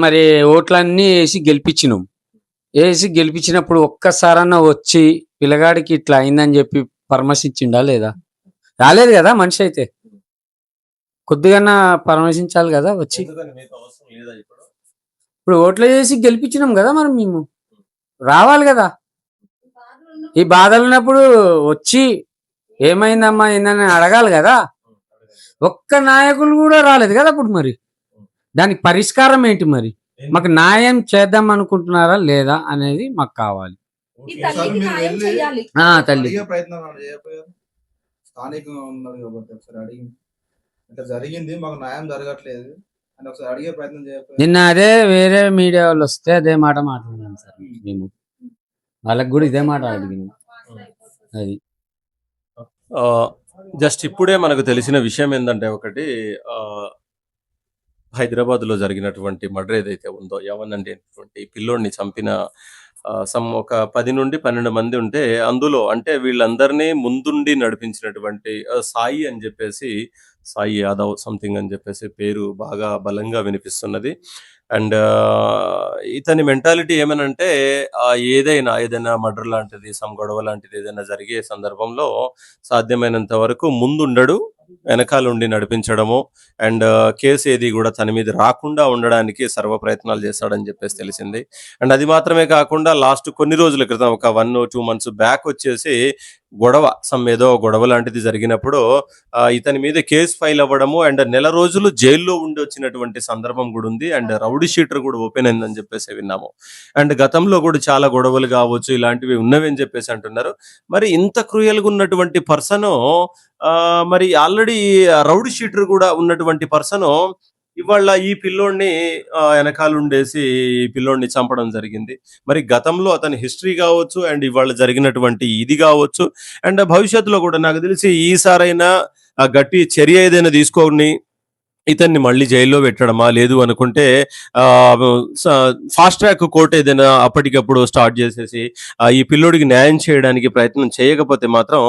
మరి ఓట్లన్నీ వేసి గెలిపించినాం. వేసి గెలిపించినప్పుడు ఒక్కసారన్నా వచ్చి పిల్లగాడికి ఇట్లా అయిందని చెప్పి పరామర్శించిండా లేదా? రాలేదు కదా మనిషి అయితే. కొద్దిగన్నా పరామర్శించాలి కదా వచ్చి. ఇప్పుడు ఓట్లు చేసి గెలిపించినాం కదా మరి మేము, రావాలి కదా. ఈ బాధలు ఉన్నప్పుడు వచ్చి ఏమైందమ్మా ఏందని అడగాలి కదా. ఒక్క నాయకులు కూడా రాలేదు కదా అప్పుడు. మరి దానికి పరిష్కారం ఏంటి? మరి మాకు న్యాయం చేద్దాం అనుకుంటున్నారా లేదా అనేది మాకు కావాలి. తల్లి స్థానికంగా ఉన్నారు కాబట్టి ఒకసారి అడిగి ఇట్లా జరిగింది, మాకు న్యాయం జరగట్లేదు అని ఒకసారి అడిగే ప్రయత్నం చేయకపోయారు? నిన్న అదే వేరే మీడియా వాళ్ళు వస్తే అదే మాట మాట్లాడినాం సార్. మేము వాళ్ళకి కూడా ఇదే మాట అడిగినాం. అది జస్ట్ ఇప్పుడే మనకు తెలిసిన విషయం ఏంటంటే, ఒకటి హైదరాబాద్లో జరిగినటువంటి మర్డర్ ఏదైతే ఉందో, యవన్ అనేటువంటి పిల్లోడిని చంపిన ఒక 10 నుండి 12 మంది ఉంటే, అందులో అంటే వీళ్ళందరినీ ముందుండి నడిపించినటువంటి సాయి అని చెప్పేసి, సాయి యాదవ్ సంథింగ్ అని చెప్పేసి పేరు బాగా బలంగా వినిపిస్తున్నది. అండ్ ఇతని మెంటాలిటీ ఏమనంటే, ఏదైనా మర్డర్ లాంటిది, గొడవ లాంటిది ఏదైనా జరిగే సందర్భంలో సాధ్యమైనంత వరకు ముందుండడు, వెనకాలండి నడిపించడము. అండ్ కేసు ఏది కూడా తన మీద రాకుండా ఉండడానికి సర్వ ప్రయత్నాలు చేస్తాడని చెప్పేసి తెలిసింది. అండ్ అది మాత్రమే కాకుండా లాస్ట్ కొన్ని రోజుల క్రితం, ఒక 1-2 months బ్యాక్ వచ్చేసి ఏదో గొడవ లాంటిది జరిగినప్పుడు ఇతని మీద కేసు ఫైల్ అవ్వడము అండ్ నెల రోజులు జైల్లో ఉండి వచ్చినటువంటి సందర్భం కూడా ఉంది. అండ్ రౌడీ షీటర్ కూడా ఓపెన్ అయిందని చెప్పేసి విన్నాము. అండ్ గతంలో కూడా చాలా గొడవలు కావచ్చు ఇలాంటివి ఉన్నవి అని చెప్పేసి అంటున్నారు. మరి ఇంత క్రూయల్గా ఉన్నటువంటి పర్సన్, మరి ఆల్రెడీ రౌడీ షీటర్ కూడా ఉన్నటువంటి పర్సన్ ఇవాళ ఈ పిల్లోడిని వెనకాలుండేసి ఈ పిల్లోడిని చంపడం జరిగింది. మరి గతంలో అతని హిస్టరీ కావచ్చు అండ్ ఇవాళ జరిగినటువంటి ఇది కావచ్చు అండ్ భవిష్యత్తులో కూడా నాకు తెలిసి ఈసారైనా గట్టి చర్య ఏదైనా తీసుకొని ఇతన్ని మళ్ళీ జైల్లో పెట్టడమా, లేదు అనుకుంటే ఫాస్ట్ ట్రాక్ కోర్టు ఏదైనా అప్పటికప్పుడు స్టార్ట్ చేసేసి ఈ పిల్లోడికి న్యాయం చేయడానికి ప్రయత్నం చేయకపోతే మాత్రం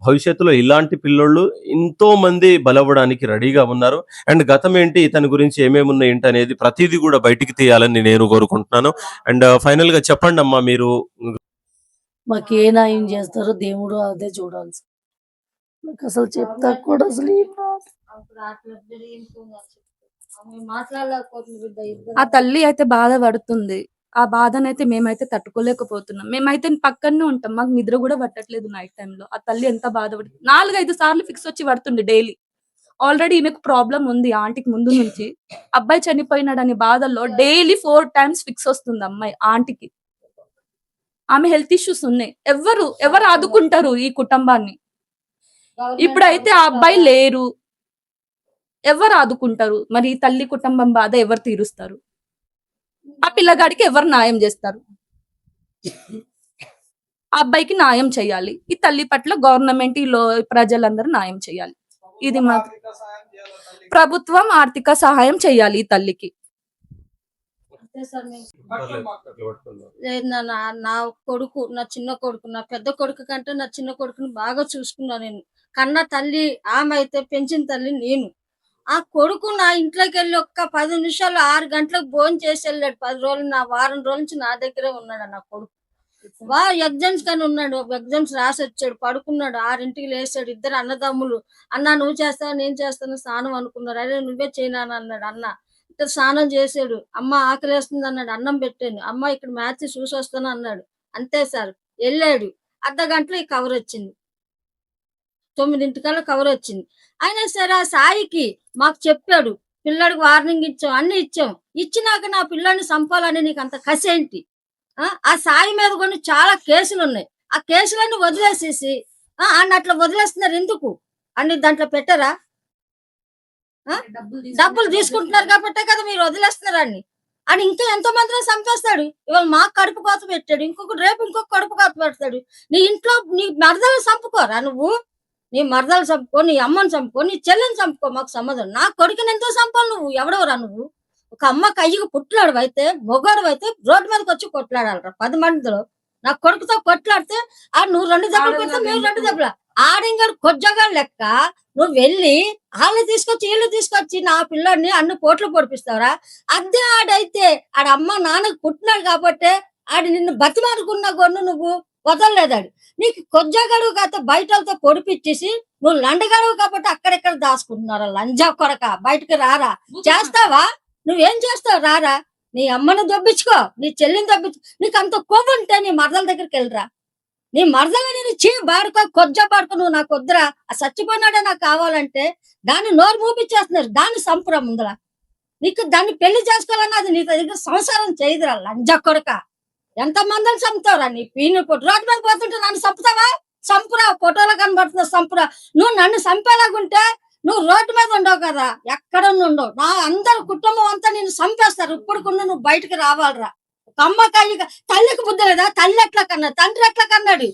భవిష్యత్తులో ఇలాంటి పిల్లోళ్ళు ఎంతో మంది బలవ్వడానికి రెడీగా ఉన్నారు. అండ్ గతం ఏంటి, ఇతని గురించి ఏమేమి ఉన్నాయి ఏంటి అనేది ప్రతిదీ కూడా బయటికి తీయాలని నేను కోరుకుంటున్నాను. అండ్ ఫైనల్ గా చెప్పండి అమ్మా, మీరు మాకు ఏ న్యాయం చేస్తారో దేవుడు అదే చూడాలి. నాకు అసలు చెప్తా కూడా అసలు ఏం రాదు. ఆ తల్లి అయితే బాధపడుతుంది. ఆ బాధనైతే మేమైతే తట్టుకోలేకపోతున్నాం. మేమైతే పక్కనే ఉంటాం, మాకు నిద్ర కూడా పట్టట్లేదు నైట్ టైంలో. ఆ తల్లి ఎంత బాధపడుతుంది. 4-5 సార్లు ఫిక్స్ వచ్చి పడుతుంది డైలీ. ఆల్రెడీ ఈమెకు ప్రాబ్లం ఉంది ఆంటీకి ముందు నుంచి. అబ్బాయి చనిపోయినాడని బాధల్లో డైలీ 4 times ఫిక్స్ వస్తుంది అమ్మాయి ఆంటీకి. ఆమె హెల్త్ ఇష్యూస్ ఉన్నాయి. ఎవరు ఆదుకుంటారు ఈ కుటుంబాన్ని? ఇప్పుడైతే ఆ అబ్బాయి లేరు, ఎవరు ఆదుకుంటారు? మరి ఈ తల్లి కుటుంబం బాధ ఎవరు తీరుస్తారు? ఆ పిల్లగాడికి ఎవరు న్యాయం చేస్తారు? ఆ అబ్బాయికి న్యాయం చేయాలి. ఈ తల్లి పట్ల గవర్నమెంట్, ప్రజలందరూ న్యాయం చేయాలి. ఇది మా ప్రభుత్వం ఆర్థిక సహాయం చేయాలి ఈ తల్లికి. నా కొడుకు, నా చిన్న కొడుకు, నా పెద్ద కొడుకు కంటే నా చిన్న కొడుకుని బాగా చూసుకున్నా నేను. కన్న తల్లి ఆమె అయితే, పెంచిన తల్లి నేను. ఆ కొడుకు నా ఇంట్లోకి వెళ్ళి ఒక్క 10 నిమిషాలు 6 గంటలకు భోజనం చేసి వెళ్ళాడు. 10 రోజులు, వారం రోజుల నుంచి నా దగ్గరే ఉన్నాడు నా కొడుకు. ఎగ్జామ్స్ కానీ ఉన్నాడు, ఎగ్జామ్స్ రాసి వచ్చాడు, పడుకున్నాడు. 6ంటికి లేచాడు. 2 అన్నదమ్ములు, అన్న నువ్వు చేస్తావు నేను చేస్తాను స్నానం అనుకున్నారు. అదే నువ్వే చేయనాను అన్నాడు అన్న. ఇద్దరు స్నానం చేసాడు. అమ్మ ఆకలేస్తుంది అన్నాడు, అన్నం పెట్టాను. అమ్మ ఇక్కడ మ్యాచ్ చూసి వస్తాను అన్నాడు. అంతే సార్, వెళ్ళాడు. అర్ధ గంటలో ఈ కవర్ వచ్చింది. 9ంటికల్లా కవర్ వచ్చింది. అయినా సరే ఆ సాయికి మాకు చెప్పాడు, పిల్లడికి వార్నింగ్ ఇచ్చాం, అన్ని ఇచ్చాం. ఇచ్చినాక నా పిల్లాడిని చంపాలని నీకు అంత కసి ఏంటి? ఆ సాయి మీద కొన్ని చాలా కేసులు ఉన్నాయి. ఆ కేసులన్నీ వదిలేసేసి అన్ని అట్లా వదిలేస్తున్నారు ఎందుకు? అన్ని దాంట్లో పెట్టరా? డబ్బులు తీసుకుంటున్నారు కాబట్టే కదా మీరు వదిలేస్తున్నారు అన్ని. అని ఇంకా ఎంతో మందిని చంపేస్తాడు. ఇవాళ మాకు కడుపు కోత పెట్టాడు, రేపు ఇంకొక కడుపు కోత పెడతాడు. నీ ఇంట్లో నీ మరదలు చంపుకోరా నువ్వు? నీ మరదలు చంపుకో, నీ అమ్మని చంపుకో, నీ చెల్లిని చంపుకో, మాకు సమాధానం. నా కొడుకుని ఎంతో చంపాలి నువ్వు. ఎవడవరా నువ్వు? ఒక అమ్మకి అయ్యకు పుట్లాడు అయితే, మొగాడు అయితే రోడ్డు మీదకి వచ్చి కొట్లాడాలరా 10 మందిలో. నా కొడుకుతో కొట్లాడితే నువ్వు 2 దెబ్బలు పెడితే మేము 2 దెబ్బల. ఆడింగడు కొజ్జగాడు లెక్క నువ్వు వెళ్ళి వాళ్ళు తీసుకొచ్చి వీళ్ళు తీసుకొచ్చి నా పిల్లోడిని అన్ని పోట్లు పొడిపిస్తావరా? అదే ఆడైతే ఆడ అమ్మ నాన్నకు పుట్టినాడు కాబట్టి ఆడు నిన్ను బతిమాడుకున్న గొన్ను నువ్వు వదలలేదాడు. నీకు కొజ్జగడుగు కాక బయటతో పొడిపిచ్చేసి నువ్వు లండగడుగు కాబట్టి అక్కడెక్కడ దాచుకుంటున్నారా? లంజా కొడక బయటకు రారా? చేస్తావా? నువ్వేం చేస్తావు? రారా? నీ అమ్మను దొబ్బించుకో, నీ చెల్లిని దొబ్బించు. నీకు అంత కొవ్వు ఉంటే నీ మరదల దగ్గరికి వెళ్ళరా. నీ మరదలు నేను బాడుకో కొజ్జ బాడుకో, నువ్వు నాకు వద్దురా, ఆ చచ్చిపోయినాడే నాకు కావాలంటే దాన్ని నోరు మూపించేస్తున్నారు. దాన్ని సంపురా ముందర. నీకు దాన్ని పెళ్లి చేసుకోవాలన్నా అది నీ దగ్గర సంసారం చేయదురా లంజ కొడక. ఎంత మందిని చంపుతావురా? నీ పీని పొట్టు రోడ్డు మీద పోతుంటే నన్ను చంపుతావా? చంపురా, ఫోటోలో కనబడుతున్నా చంపురా. నువ్వు నన్ను చంపేలాగుంటే నువ్వు రోడ్డు మీద ఉండవు కదా, ఎక్కడ ఉండవు. నా అందరు కుటుంబం అంతా నేను చంపేస్తారు. ఇప్పుడుకున్న నువ్వు బయటకు రావాలరా. ఒక అమ్మకాయ తల్లికి బుద్ధి లేదా? తల్లి ఎట్లా కన్నాడు, తండ్రి ఎట్లా కన్నాడు?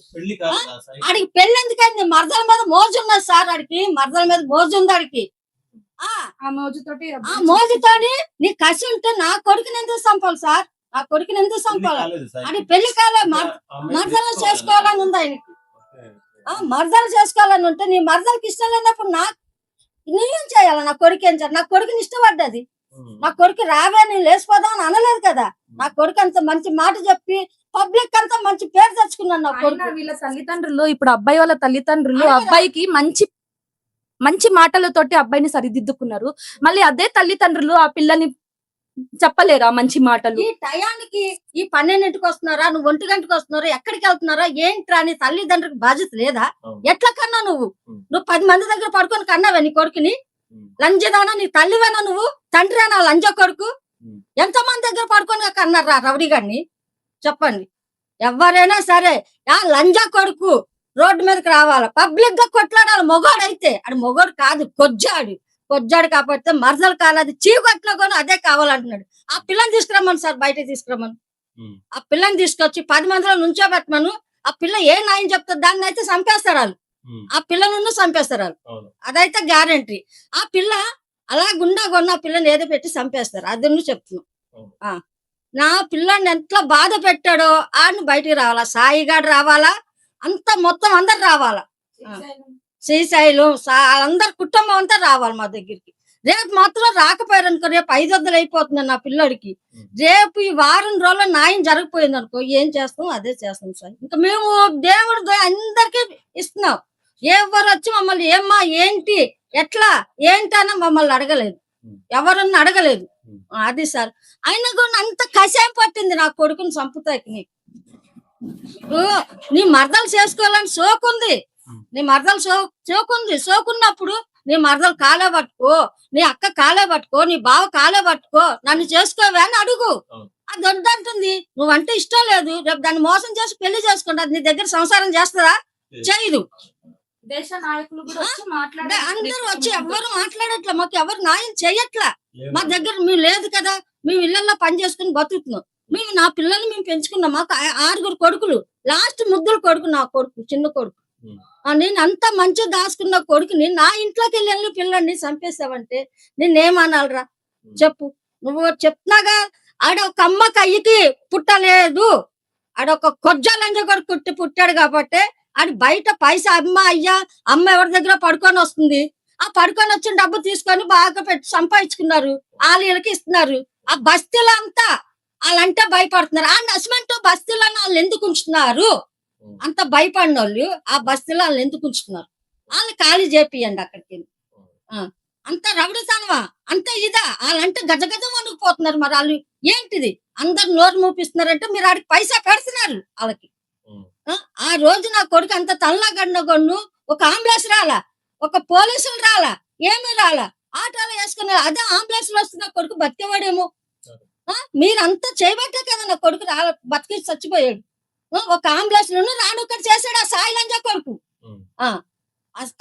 ఆడికి పెళ్లి ఎందుకైంది? మరదల మీద మోజు ఉన్నది సార్. ఆడికి మరదల మీద మోజు ఉంది. ఆడికి ఆ మోజుతోటి ఆ మోజుతోని నీ కసి ఉంటే నా కొడుకుని ఎందుకు చంపాలి సార్? నా కొడుకుని ఎందుకు చంపాలి? అది పెళ్లి కాలే, మరదలు చేసుకోవాలని ఉంది ఆయనకి. మరదలు చేసుకోవాలని ఉంటే నీ మరదలకి ఇష్టం లేనప్పుడు నేనేం చేయాలి? నా కొడుకు ఏం చేయాలి? నా కొడుకుని ఇష్టపడ్డది. నా కొడుకు రావే నేను లేచిపోదాం అని అనలేదు కదా. నా కొడుకు అంత మంచి మాట చెప్పి పబ్లిక్ అంతా మంచి పేరు తెచ్చుకున్నాను. నా కొడుకు వీళ్ళ తల్లిదండ్రులు, ఇప్పుడు అబ్బాయి వాళ్ళ తల్లిదండ్రులు అబ్బాయికి మంచి మంచి మాటలతోటి అబ్బాయిని సరిదిద్దుకున్నారు. మళ్ళీ అదే తల్లిదండ్రులు ఆ పిల్లని చెప్పలేరా మంచి మాటలు? ఈ టయానికి ఈ 12ంటికి వస్తున్నారా, నువ్వు 1 గంటకి వస్తున్నారా, ఎక్కడికి వెళ్తున్నారా ఏంట్రా అని తల్లిదండ్రులకు బాధ్యత లేదా? ఎట్లా కన్నా నువ్వు 10 మంది దగ్గర పడుకొని కన్నావా నీ కొడుకుని? లంజదానా? నీ తల్లివేనా నువ్వు? తండ్రివేనా లంజ కొడుకు? ఎంత మంది దగ్గర పడుకొని కన్నారా రౌడీ గారిని? చెప్పండి. ఎవరైనా సరే ఆ లంజా కొడుకు రోడ్డు మీదకి రావాలా, పబ్లిక్ గా కొట్లాడాలి. మొగోడైతే అది మొగోడు కాదు, కొజ్జాడు కాబట్టి మరదలు కాలేదు, చీకొట్టినా కూడా అదే కావాలంటున్నాడు. ఆ పిల్లని తీసుకురమ్మను సార్, బయట తీసుకురమ్మను. ఆ పిల్లని తీసుకొచ్చి 10 మందిలో నుంచోబెట్టమను. ఆ పిల్ల ఏ న్యాయం చెప్తారు దాన్ని అయితే చంపేస్తారు వాళ్ళు. ఆ పిల్లను చంపేస్తారు వాళ్ళు, అదైతే గ్యారంటీ. ఆ పిల్ల అలా గుండా కొన్న పిల్లని ఏదో పెట్టి చంపేస్తారు. అది చెప్తున్నాం. నా పిల్లని ఎంత బాధ పెట్టాడో ఆడిని బయటికి రావాలా, సాయిగాడు రావాలా, అంత మొత్తం అందరు రావాలా. శ్రీశైలం అందరు కుటుంబం అంతా రావాలి మా దగ్గరికి. రేపు మాత్రం రాకపోయారు అనుకో, రేపు 500 అయిపోతుంది నా పిల్లడికి. రేపు ఈ వారం రోజుల్లో న్యాయం జరిగిపోయింది అనుకో, ఏం చేస్తాం అదే చేస్తాం సార్. ఇంకా మేము దేవుడు అందరికీ ఇస్తున్నాం. ఎవరు వచ్చి మమ్మల్ని ఏమ్మా ఏంటి ఎట్లా ఏంటి అని మమ్మల్ని అడగలేదు, ఎవరన్నా అడగలేదు. అది సార్. అయినా కూడా అంత కషాయం పట్టింది నా కొడుకుని చంపుతాకి. నీ మరదలు చేసుకోవాలని సోకుంది, నీ మరదలు సోకుంది. సోకున్నప్పుడు నీ మరదలు కాలే పట్టుకో, నీ అక్క కాలే పట్టుకో, నీ బావ కాలే పట్టుకో, నన్ను చేసుకోవే అని అడుగు. అది వద్దంటుంది. నువ్వంటే ఇష్టం లేదు, రేపు దాన్ని మోసం చేసి పెళ్లి చేసుకుంటా, నీ దగ్గర సంసారం చేస్తుందా? చేయదు. దేశ నాయకులు కూడా అందరూ వచ్చి ఎవరు మాట్లాడట్లా, మాకు ఎవరు న్యాయం చేయట్లా. మా దగ్గర మేము లేదు కదా, మేము ఇళ్లలో పని చేసుకుని బతుకుతున్నాం. మేము నా పిల్లల్ని మేము పెంచుకున్నాం. మాకు 6 కొడుకులు, లాస్ట్ ముద్దుల కొడుకు నా కొడుకు, చిన్న కొడుకు. నేను అంత మంచిగా దాచుకున్న కొడుకుని నా ఇంట్లోకి వెళ్ళి పిల్లల్ని చంపేసావంటే నేనేమనాలరా చెప్పు? నువ్వు చెప్తున్నాగా ఆడ ఒక అమ్మకి అయ్యకి పుట్టలేదు, ఆడొక కొజ్జలంజ కొడుకు పుట్టాడు కాబట్టి ఆడు బయట పైసా అమ్మ అయ్యా అమ్మ ఎవరి దగ్గర పడుకొని వస్తుంది, ఆ పడుకొని వచ్చిన డబ్బు తీసుకొని బాగా పెట్టి సంపాదించుకున్నారు, వాళ్ళకి ఇస్తున్నారు. ఆ బస్తీలో అంతా వాళ్ళంటే భయపడుతున్నారు. ఆ నస్మెంట్ బస్తీలో వాళ్ళు ఎందుకు ఉంచుతున్నారు? అంత భయపడిన వాళ్ళు ఆ బస్తీలో వాళ్ళు ఎందుకు ఉంచుతున్నారు? వాళ్ళు ఖాళీ చేపియండి అక్కడికి. అంత రౌడీతనమా, అంత ఇదా? వాళ్ళంటే గజగజ వణుకుపోతున్నారు. మరి వాళ్ళు ఏంటిది అందరు నోరు మూపిస్తున్నారంటే మీరు ఆడికి పైసా పెడుతున్నారు వాళ్ళకి. ఆ రోజు నా కొడుకు అంత తల్లగడిన కొన్ను, ఒక అంబులెన్స్ రాలా, ఒక పోలీసులు రాలా, ఏమీ రాలా, ఆటోలో వేసుకున్నారు. అదే అంబులెన్స్ లో వస్తున్న కొడుకు బతికేవాడేమో. మీరంతా చేయబట్టే కదా నా కొడుకు బతికి చచ్చిపోయాడు. ఒక అంబులెన్స్ లోను రానొక్కటి చేశాడు ఆ సాయి లంజా కొడుకు.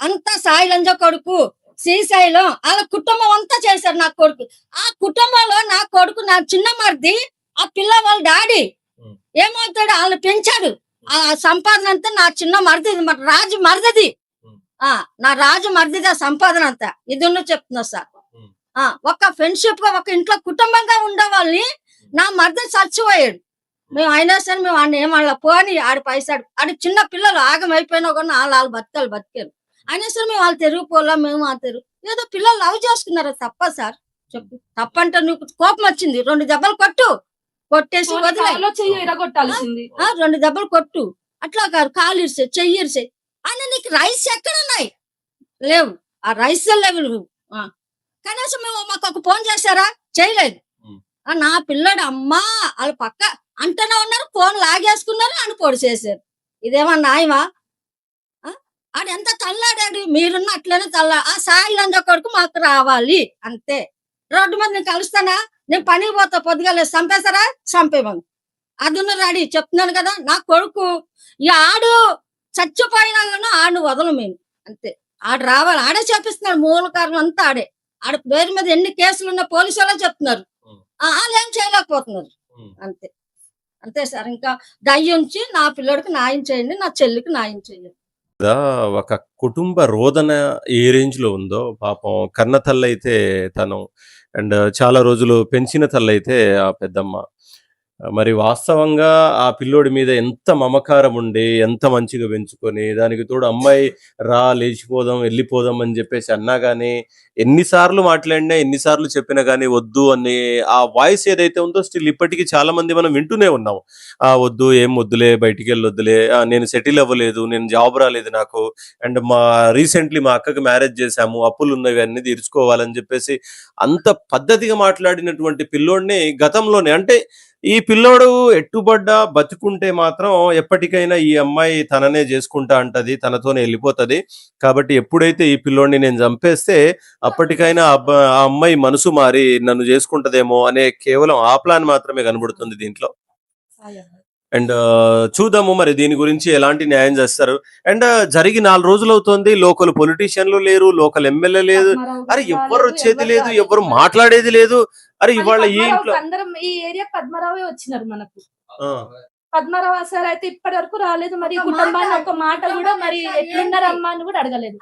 అంత సాయి లంజా కొడుకు శ్రీశైలం వాళ్ళ కుటుంబం అంతా చేశారు నా కొడుకు. ఆ కుటుంబంలో నా కొడుకు నా చిన్న మరిది, ఆ పిల్ల వాళ్ళ డాడీ ఏమవుతాడు, వాళ్ళు పెంచాడు. ఆ సంపాదన అంతా నా చిన్న మరిది, రాజు మరిది, నా రాజు మరిదిది ఆ సంపాదన అంతా. ఇది చెప్తున్నా సార్. ఒక ఫ్రెండ్షిప్ గా ఒక ఇంట్లో కుటుంబంగా ఉండే వాళ్ళని నా మరిది చచ్చిపోయాడు. మేము అయినా సరే మేము వాడిని ఏమన్నా పోని ఆడి పైసాడు ఆడి చిన్న పిల్లలు ఆగం అయిపోయినా కూడా వాళ్ళు బతికారు అయినా సరే మేము వాళ్ళు తిరిగిపోలా మేము ఆ తిరుగు ఏదో పిల్లలు లవ్ చేసుకున్నారు తప్ప సార్ చెప్పు తప్పంటే నీకు కోపం వచ్చింది 2 దెబ్బలు కొట్టేసి వదిలే కాలో చెయ్యి ఎరగొట్టాల్సింది. 2 దెబ్బలు కొట్టు అట్లా కాదు కాలు ఇరిసే చెయ్యి ఇరిసే అయినా నీకు రైస్ ఎక్కడున్నాయి లేవు ఆ రైస్ లేవు నువ్వు కనీసం మేము మాకు ఒక ఫోన్ చేశారా చేయలేదు నా పిల్లడు అమ్మా వాళ్ళ పక్క అంటనే ఉన్నారు ఫోన్ లాగేసుకున్నారు అని పొడి చేశారు ఇదేమన్నా న్యాయమా ఆడు ఎంత తల్లాడాడు మీరున్న అట్లనే ఆ సాయి లంజ కొడుకు మాకు రావాలి అంతే రోడ్డు మీద నేను కలుస్తానా నేను పనికి పోతా పొద్దుగా చంపేస్తారా చంపేమని అది రెడీ చెప్తున్నాను కదా నా కొడుకు ఈ ఆడు చచ్చిపోయినా కానీ ఆడు వదలం మేము అంతే ఆడు రావాలి ఆడే చేపిస్తున్నాడు మూల కారణం అంతా ఆడ పేరు మీద ఎన్ని కేసులు ఉన్న పోలీసు వాళ్ళే చెప్తున్నారు వాళ్ళు ఏం చేయలేకపోతున్నారు అంతే అంతే సార్ ఇంకా దయ్యుంచి నా పిల్లడికి న్యాయం చేయండి నా చెల్లికి న్యాయం చేయండి ఒక కుటుంబ రోదన ఏ రేంజ్ లో ఉందో పాపం కన్న తల్లైతే తను అండ్ చాలా రోజులు పెంచిన తల్లైతే ఆ పెద్దమ్మ మరి వాస్తవంగా ఆ పిల్లోడి మీద ఎంత మమకారం ఉండి ఎంత మంచిగా పెంచుకొని దానికి తోడు అమ్మాయి లేచిపోదాం వెళ్ళిపోదాం అని చెప్పేసి అన్నా కానీ ఎన్నిసార్లు మాట్లాడినా ఎన్నిసార్లు చెప్పినా కానీ వద్దు అని ఆ వాయిస్ ఏదైతే ఉందో స్టిల్ ఇప్పటికీ చాలా మంది మనం వింటూనే ఉన్నాం వద్దు ఏం వద్దులే బయటికి వెళ్ళి వద్దులే నేను సెటిల్ అవ్వలేదు నేను జాబ్ రాలేదు నాకు అండ్ రీసెంట్లీ మా అక్కకి మ్యారేజ్ చేశాము అప్పులు ఉన్నవి అన్ని తీర్చుకోవాలని చెప్పేసి అంత పద్ధతిగా మాట్లాడినటువంటి పిల్లోడిని గతంలోనే అంటే ఈ పిల్లోడు ఎట్టుబడ్డా బతుకుంటే మాత్రం ఎప్పటికైనా ఈ అమ్మాయి తననే చేసుకుంటా అంటది తనతోనే వెళ్ళిపోతది కాబట్టి ఎప్పుడైతే ఈ పిల్లోడిని నేను చంపేస్తే అప్పటికైనా ఆ అమ్మాయి మనసు మారి నన్ను చేసుకుంటదేమో అనే కేవలం ఆ ప్లాన్ మాత్రమే కనబడుతుంది దీంట్లో అండ్ చూద్దాము మరి దీని గురించి ఎలాంటి న్యాయం చేస్తారు అండ్ జరిగి 4 రోజులు అవుతుంది లోకల్ పొలిటీషియన్లు లేరు లోకల్ ఎమ్మెల్యే లేదు అరే ఎవరు వచ్చేది లేదు ఎవరు మాట్లాడేది లేదు అరే ఇవాళ ఈ ఇంట్లో అందరం ఈ ఏరియా పద్మరావే వచ్చినారు మనకు పద్మరావు సార్ అయితే ఇప్పటి వరకు రాలేదు మరి కుటుంబాన్ని ఒక మాట కూడా మరి ఎట్లున్నారమ్మా అని కూడా అడగలేదు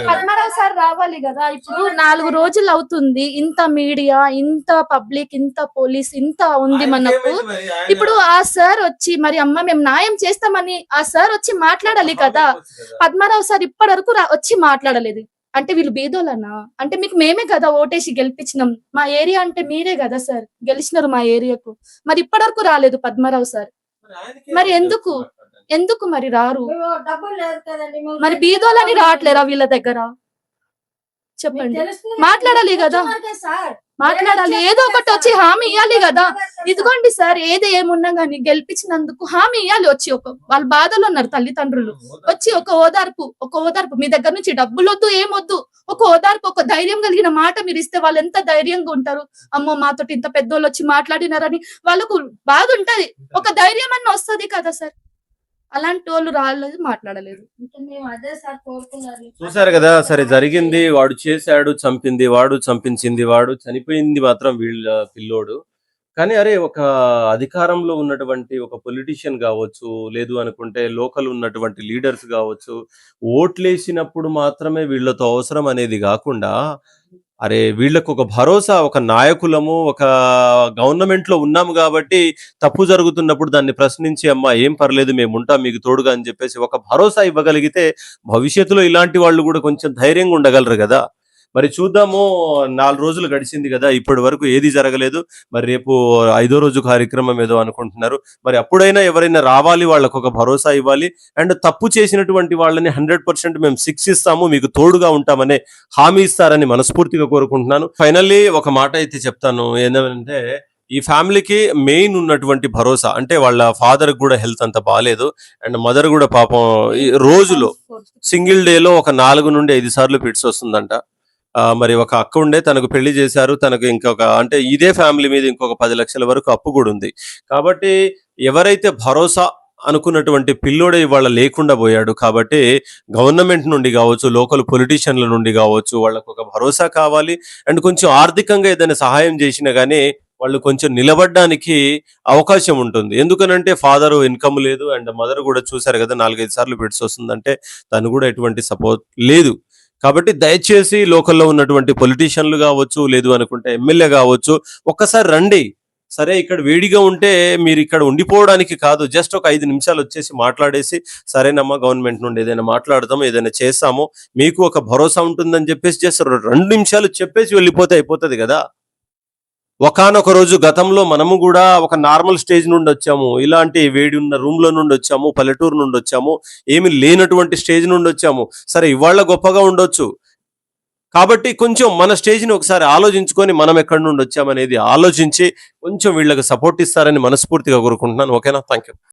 పద్మరావు సార్ రావాలి కదా ఇప్పుడు 4 రోజులు అవుతుంది ఇంత మీడియా ఇంత పబ్లిక్ ఇంత పోలీస్ ఇంత ఉంది మనకు ఇప్పుడు ఆ సార్ వచ్చి మరి అమ్మ మేము న్యాయం చేస్తామని ఆ సార్ వచ్చి మాట్లాడాలి కదా పద్మరావు సార్ ఇప్పటి వరకు వచ్చి మాట్లాడలేదు అంటే వీళ్ళు బీదోళ్ళనా అంటే మీకు మేమే కదా ఓటేసి గెలిపించినాం మా ఏరియా అంటే మీరే కదా సార్ గెలిచినారు మా ఏరియాకు మరి ఇప్పటి వరకు రాలేదు పద్మరావు సార్ మరి ఎందుకు మరి రారు మరి బీదోళ్ళని రావట్లేరా వీళ్ళ దగ్గర చెప్పండి మాట్లాడాలి కదా మాట్లాడాలి ఏదో ఒకటి వచ్చి హామీ ఇవ్వాలి కదా ఇదిగోండి సార్ ఏది ఏమున్నా గానీ గెలిపించినందుకు హామీ ఇవ్వాలి వచ్చి వాళ్ళ బాధలో ఉన్నారు తల్లిదండ్రులు వచ్చి ఒక ఓదార్పు మీ దగ్గర నుంచి డబ్బులు వద్దు ఏమొద్దు ఒక ఓదార్పు ఒక ధైర్యం కలిగిన మాట మీరు ఇస్తే వాళ్ళు ఎంత ధైర్యంగా ఉంటారు అమ్మో మాతోటి ఇంత పెద్దోళ్ళు వచ్చి మాట్లాడినారని వాళ్ళకు బాధ ఉంటది ఒక ధైర్యం అన్న వస్తుంది కదా సార్ అలాంటి వాళ్ళు రాలేదు మాట్లాడలేదు చూసారు కదా సరే జరిగింది వాడు చేశాడు చంపింది వాడు చంపించింది వాడు చనిపోయింది మాత్రం వీళ్ళ పిల్లోడు కానీ అరే ఒక అధికారంలో ఉన్నటువంటి ఒక పొలిటీషియన్ కావచ్చు లేదు అనుకుంటే లోకల్ ఉన్నటువంటి లీడర్స్ కావచ్చు ఓట్లేసినప్పుడు మాత్రమే వీళ్ళతో అవసరం అనేది కాకుండా అరే వీళ్ళకు ఒక భరోసా ఒక నాయకులము ఒక గవర్నమెంట్ లో ఉన్నాము కాబట్టి తప్పు జరుగుతున్నప్పుడు దాన్ని ప్రశ్నించి అమ్మా ఏం పర్లేదు మేము ఉంటాం మీకు తోడుగా అని చెప్పేసి ఒక భరోసా ఇవ్వగలిగితే భవిష్యత్తులో ఇలాంటి వాళ్ళు కూడా కొంచెం ధైర్యంగా ఉండగలరు కదా మరి చూద్దాము 4 రోజులు గడిచింది కదా ఇప్పటి వరకు ఏది జరగలేదు మరి రేపు 5వ రోజు కార్యక్రమం ఏదో అనుకుంటున్నారు మరి అప్పుడైనా ఎవరైనా రావాలి వాళ్ళకు ఒక భరోసా ఇవ్వాలి అండ్ తప్పు చేసినటువంటి వాళ్ళని 100% మేము శిక్షిస్తాము మీకు తోడుగా ఉంటామనే హామీ ఇస్తారని మనస్ఫూర్తిగా కోరుకుంటున్నాను ఫైనల్లీ ఒక మాట అయితే చెప్తాను ఏంటంటే ఈ ఫ్యామిలీకి మెయిన్ ఉన్నటువంటి భరోసా అంటే వాళ్ళ ఫాదర్ కూడా హెల్త్ అంత బాగాలేదు అండ్ మదర్ కూడా పాపం రోజులో సింగిల్ డేలో ఒక 4 నుండి 5 సార్లు ఫిట్స్ వస్తుందంట మరి ఒక అక్క ఉండే తనకు పెళ్లి చేశారు తనకు ఇంకొక అంటే ఇదే ఫ్యామిలీ మీద ఇంకొక 10 లక్షల వరకు అప్పు కూడా ఉంది కాబట్టి ఎవరైతే భరోసా అనుకున్నటువంటి పిల్లోడే ఇవాళ లేకుండా పోయాడు కాబట్టి గవర్నమెంట్ నుండి కావచ్చు లోకల్ పొలిటీషియన్ల నుండి కావచ్చు వాళ్ళకు ఒక భరోసా కావాలి అండ్ కొంచెం ఆర్థికంగా ఏదైనా సహాయం చేసినా గానీ వాళ్ళు కొంచెం నిలబడడానికి అవకాశం ఉంటుంది ఎందుకనంటే ఫాదర్ ఇన్కమ్ లేదు అండ్ మదర్ కూడా చూసారు కదా 4-5 సార్లు ఫిట్స్ వస్తుందంటే తను కూడా ఎటువంటి సపోర్ట్ లేదు కాబట్టి దయచేసి లోకల్లో ఉన్నటువంటి పొలిటీషియన్లు కావచ్చు లేదు అనుకుంటే ఎమ్మెల్యే కావచ్చు ఒక్కసారి రండి సరే ఇక్కడ వేడిగా ఉంటే మీరు ఇక్కడ ఉండిపోవడానికి కాదు, జస్ట్ ఒక 5 నిమిషాలు వచ్చేసి మాట్లాడేసి సరేనమ్మా గవర్నమెంట్ నుండి ఏదైనా మాట్లాడతాము, ఏదైనా చేస్తాము, మీకు ఒక భరోసా ఉంటుందని చెప్పేసి జస్ట్ 2 నిమిషాలు చెప్పేసి వెళ్ళిపోతే అయిపోతుంది కదా. ఒకానొక రోజు గతంలో మనము కూడా ఒక నార్మల్ స్టేజ్ నుండి వచ్చాము, ఇలాంటి వేడి ఉన్న రూమ్ లో నుండి వచ్చాము, పల్లెటూరు నుండి వచ్చాము, ఏమి లేనటువంటి స్టేజ్ నుండి వచ్చాము. సరే ఇవాళ గొప్పగా ఉండొచ్చు, కాబట్టి కొంచెం మన స్టేజ్ని ఒకసారి ఆలోచించుకొని మనం ఎక్కడి నుండి వచ్చామనేది ఆలోచించి కొంచెం వీళ్ళకి సపోర్ట్ ఇస్తారని మనస్ఫూర్తిగా కోరుకుంటున్నాను. ఓకేనా? Thank you.